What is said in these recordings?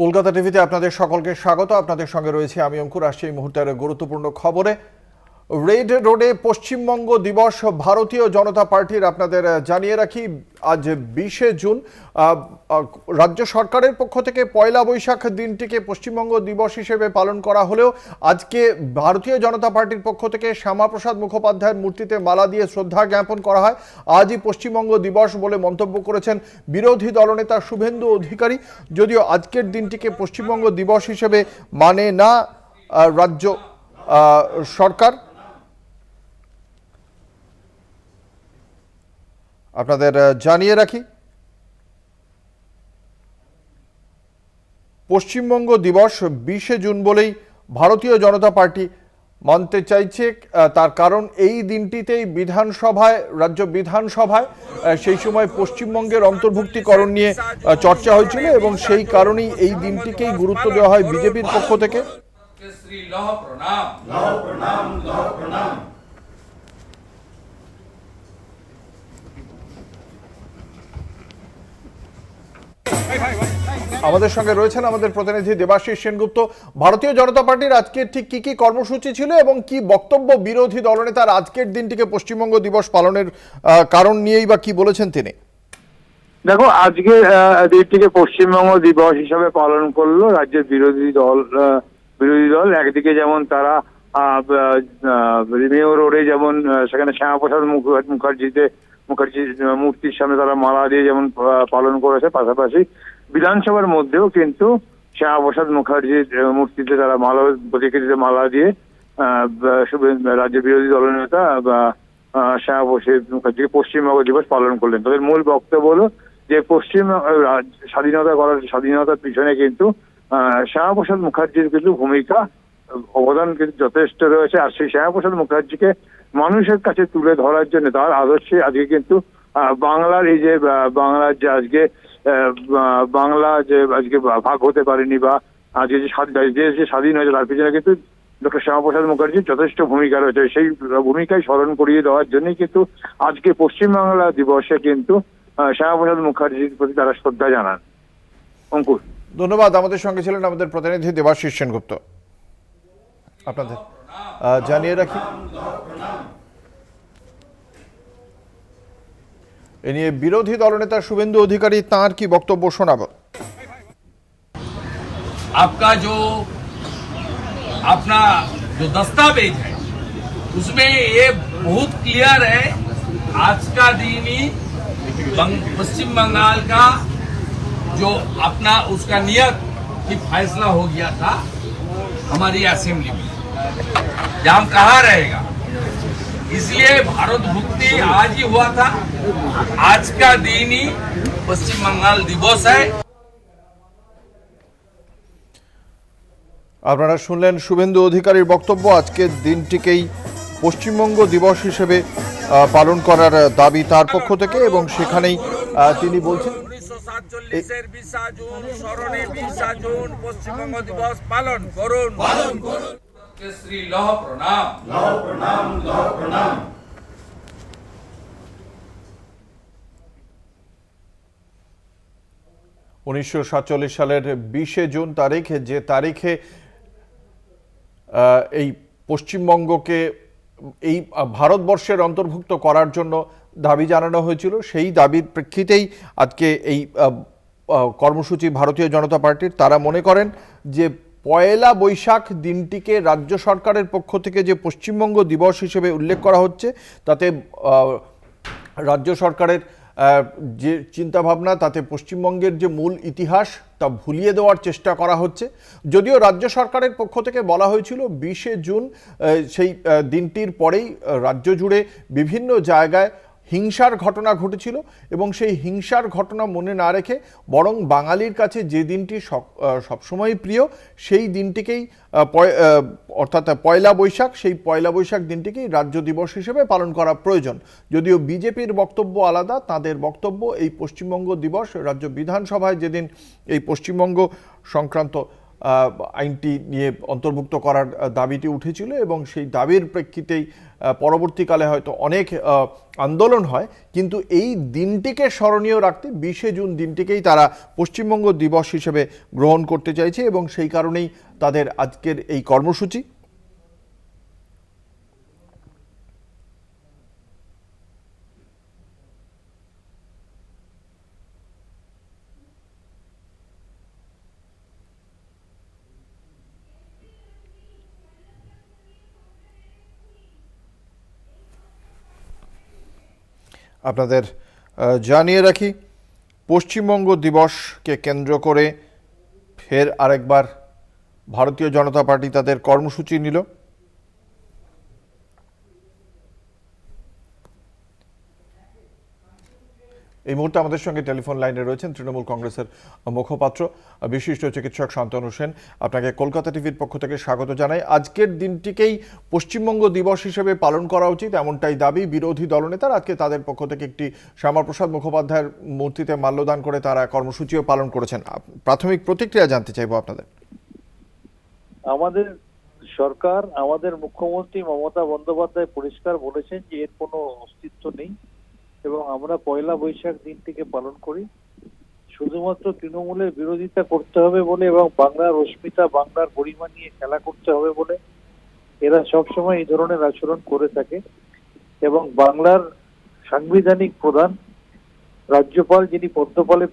কলকাতা টিভিতে আপনাদের সকলকে স্বাগত। আপনাদের সঙ্গে রয়েছে আমি অঙ্কুর। আসছি এই মুহূর্তের গুরুত্বপূর্ণ খবরে। রেড রোডে পশ্চিমবঙ্গ দিবস ভারতীয় জনতা পার্টির। আপনাদের জানিয়ে রাখি, আজ 20শে জুন রাজ্য সরকারের পক্ষ থেকে পয়লা বৈশাখ দিনটিকে পশ্চিমবঙ্গ দিবস হিসেবে পালন করা হলেও আজকে ভারতীয় জনতা পার্টির পক্ষ থেকে শ্যামাপ্রসাদ মুখোপাধ্যায়ের মূর্তিতে মালা দিয়ে শ্রদ্ধা জ্ঞাপন করা হয়। আজই পশ্চিমবঙ্গ দিবস বলে মন্তব্য করেছেন বিরোধী দলনেতা শুভেন্দু অধিকারী। যদিও আজকের দিনটিকে পশ্চিমবঙ্গ দিবস হিসেবে মানে না রাজ্য সরকার। আপনাদের জানিয়ে রাখি, পশ্চিমবঙ্গ দিবস 20শে জুন বলেই ভারতীয় জনতা পার্টি মানতে চাইছে। তার কারণ এই দিনটিতেই রাজ্য বিধানসভায় সেই সময় পশ্চিমবঙ্গের অন্তর্ভুক্তিকরণ নিয়ে চর্চা হয়েছিল এবং সেই কারণেই এই দিনটিকেই গুরুত্ব দেওয়া হয় বিজেপির পক্ষ থেকে। আমাদের সঙ্গে রয়েছেন আমাদের প্রতিনিধি দেবাশিস সেনগুপ্ত। ভারতীয় জনতা পার্টির আজকে ঠিক কি কি কর্মসূচি ছিল এবং কি বক্তব্য বিরোধী দলনেতার আজকের দিনটিকে পশ্চিমবঙ্গ দিবস পালনের কারণ নিয়েই বা কি বলেছেন তিনি? দেখো, আজকে দিনটিকে পশ্চিমবঙ্গ দিবস হিসাবে পালন করলো রাজ্যের বিরোধী দল। একদিকে যেমন তারা রিমিও রোডে যেমন সেখানে শ্যামাপ্রসাদ মুখার্জির মূর্তির সামনে তারা মালা দিয়ে যেমন পালন করেছে, পাশাপাশি বিধানসভার মধ্যেও কিন্তু শ্যামাপ্রসাদ মুখার্জির মূর্তিতে তারা প্রতিকৃতিতে মালা দিয়ে রাজ্যের বিরোধী দলনেতা শ্যামাপ্রসাদ মুখার্জিকে পশ্চিমবঙ্গ দিবস পালন করলেন। তাদের মূল বক্তব্য হলো যে স্বাধীনতার পিছনে কিন্তু শ্যামাপ্রসাদ মুখার্জির কিন্তু অবদান কিন্তু যথেষ্ট রয়েছে। আর সেই শ্যামাপ্রসাদ মুখার্জিকে মানুষের কাছে তুলে ধরার জন্য তার আদর্শে আজকে কিন্তু বাংলার যে আজকে ভাগ হতে পারেনি বা আজকে যে স্বাধীন হয়েছে তার পিছনে কিন্তু ডক্টর শ্যামাপ্রসাদ মুখার্জির যথেষ্ট ভূমিকা রয়েছে। সেই ভূমিকায় স্মরণ করিয়ে দেওয়ার জন্যই কিন্তু আজকে পশ্চিমবাংলা দিবসে কিন্তু শ্যামাপ্রসাদ মুখার্জির প্রতি তারা শ্রদ্ধা জানান। অঙ্কুর, ধন্যবাদ। আমাদের সঙ্গে ছিলেন আমাদের প্রতিনিধি দেবাশিস সেনগুপ্ত। আপনাদের জানিয়ে রাখি, এ নিয়ে বিরোধী দলনেতা শুভেন্দু অধিকারী তাঁর কি বক্তব্য শোনাব। आपका जो अपना जो दस्तावेज है उसमें ये बहुत क्लियर है। आज का दिन ही पश्चिम बंगाल का जो अपना उसका नियत की फैसला हो गया था हमारी असेंबली में, जहाँ कहाँ रहेगा। इसलिए भारत मुक्ति आज ही हुआ था। आज का दिन ही पश्चिम बंगाल दिवस है। আপনারা শুনলেন শুভেন্দু অধিকারীর বক্তব্য। আজকের দিনটিকেই পশ্চিমবঙ্গ দিবস হিসেবে পালন করার দাবি তার পক্ষ থেকে এবং সেখানেই তিনি বলছেন 1947-এর 20 জুন স্মরণে 20 জুন পশ্চিমবঙ্গ দিবস পালন করুন। শ্রী লহ প্রণাম, লহ প্রণাম, লহ প্রণাম। 1947 সালের 20শে জুন তারিখে, যে তারিখে এই পশ্চিমবঙ্গকে এই ভারতবর্ষের অন্তর্ভুক্ত করার জন্য দাবি জানানো হয়েছিল, সেই দাবির প্রেক্ষিতেই আজকে এই কর্মসূচি ভারতীয় জনতা পার্টির। তারা মনে করেন যে পয়লা বৈশাখ দিনটিকে রাজ্য সরকারের পক্ষ থেকে যে পশ্চিমবঙ্গ দিবস হিসেবে উল্লেখ করা হচ্ছে, তাতে রাজ্য সরকারের যে চিন্তাভাবনা, তাতে পশ্চিমবঙ্গের যে মূল ইতিহাস তা ভুলিয়ে দেওয়ার চেষ্টা করা হচ্ছে। যদিও রাজ্য সরকারের পক্ষ থেকে বলা হয়েছিল 20শে জুন সেই দিনটির পরেই রাজ্য জুড়ে বিভিন্ন জায়গায় হিংসার ঘটনা ঘটেছিল এবং সেই হিংসার ঘটনা মনে না রেখে বরং বাঙালির কাছে যে দিনটি সবসময় প্রিয় সেই দিনটিকেই অর্থাৎ পয়লা বৈশাখ, সেই পয়লা বৈশাখ দিনটিকেই রাজ্য দিবস হিসেবে পালন করা প্রয়োজন। যদিও বিজেপির বক্তব্য আলাদা। তাদের বক্তব্য এই পশ্চিমবঙ্গ দিবস রাজ্য বিধানসভায় যেদিন এই পশ্চিমবঙ্গ সংক্রান্ত আইনটি নিয়ে অন্তর্ভুক্ত করার দাবিটি উঠেছিল এবং সেই দাবির প্রেক্ষিতেই পরবর্তীকালে হয়তো অনেক আন্দোলন হয়, কিন্তু এই দিনটিকে স্মরণীয় রাখতে 20শে জুন দিনটিকেই তারা পশ্চিমবঙ্গ দিবস হিসেবে গ্রহণ করতে চাইছে এবং সেই কারণেই তাদের আজকের এই কর্মসূচি। আপনাদের জানিয়ে রাখি, পশ্চিমবঙ্গ দিবসকে কেন্দ্র করে ফের আরেকবার ভারতীয় জনতা পার্টি তাদের কর্মসূচি নিল। এই মুহূর্তে আমাদের সঙ্গে টেলিফোন লাইনে রয়েছেন তৃণমূল কংগ্রেসের মুখপাত্র বিশিষ্ট চিকিৎসক শান্তনু সেন। আপনাকে কলকাতা টিভির পক্ষ থেকে স্বাগত জানাই। আজকের দিনটিকেই পশ্চিমবঙ্গ দিবস হিসেবে পালন করা উচিত, এমনটাই দাবি বিরোধী দলনেতার। আজকে তাদের পক্ষ থেকে একটি শ্যামাপ্রসাদ মুখোপাধ্যায়ের মূর্তিতে মাল্যদান করে তারা কর্মসূচিও পালন করেছেন। প্রাথমিক প্রতিক্রিয়া জানতে চাইবো আপনাদের। আমাদের সরকার, আমাদের মুখ্যমন্ত্রী মমতা বন্দ্যোপাধ্যায় পরিষ্কার বলেছেন যে এর কোনো অস্তিত্ব নেই এবং আমরা পয়লা বৈশাখ দিনটিকে পালন করি। শুধুমাত্র তৃণমূলের বিরোধিতা করতে হবে বলে এবং বাংলার অস্মিতা, বাংলার গরিমা নিয়ে খেলা করতে হবে বলে এরা সবসময় এই ধরনের আচরণ করে থাকে। এবং বাংলার সাংবিধানিক প্রধান রাজ্যপাল, যিনি পদ্মপালে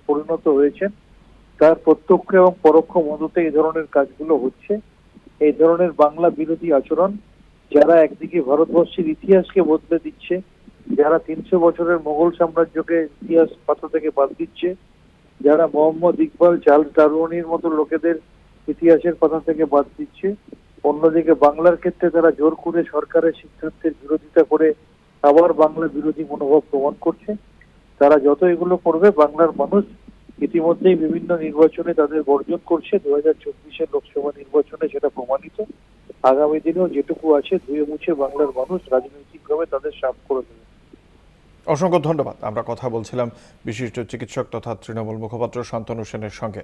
পরিণত হয়েছেন, তার প্রত্যক্ষ এবং পরোক্ষ মদতে এই ধরনের কাজগুলো হচ্ছে। এই ধরনের বাংলা বিরোধী আচরণ, যারা একদিকে ভারতবর্ষের ইতিহাসকে বদলে দিচ্ছে, যারা 300 বছরের মোগল সাম্রাজ্যকে ইতিহাস পাতা থেকে বাদ দিচ্ছে, যারা মোহাম্মদ ইকবাল, চার্লস ডারউইনের মতো লোকেদের ইতিহাসের পাতা থেকে বাদ দিচ্ছে, অন্যদিকে বাংলার ক্ষেত্রে তারা জোর করে সরকারের সিদ্ধান্তের বিরোধিতা করে আবার বাংলা বিরোধী মনোভাব প্রমাণ করছে। তারা যত এগুলো করবে, বাংলার মানুষ ইতিমধ্যেই বিভিন্ন নির্বাচনে তাদের বর্জন করছে। 2024-এর লোকসভা নির্বাচনে সেটা প্রমাণিত। আগামী দিনেও যেটুকু আছে ধুয়ে মুছে বাংলার মানুষ রাজনৈতিকভাবে তাদের সাফ করে দেবে। অসংখ্য ধন্যবাদ। আমরা কথা বলছিলাম বিশিষ্ট চিকিৎসক তথা তৃণমূল মুখপাত্র শান্তনু সেনের সঙ্গে।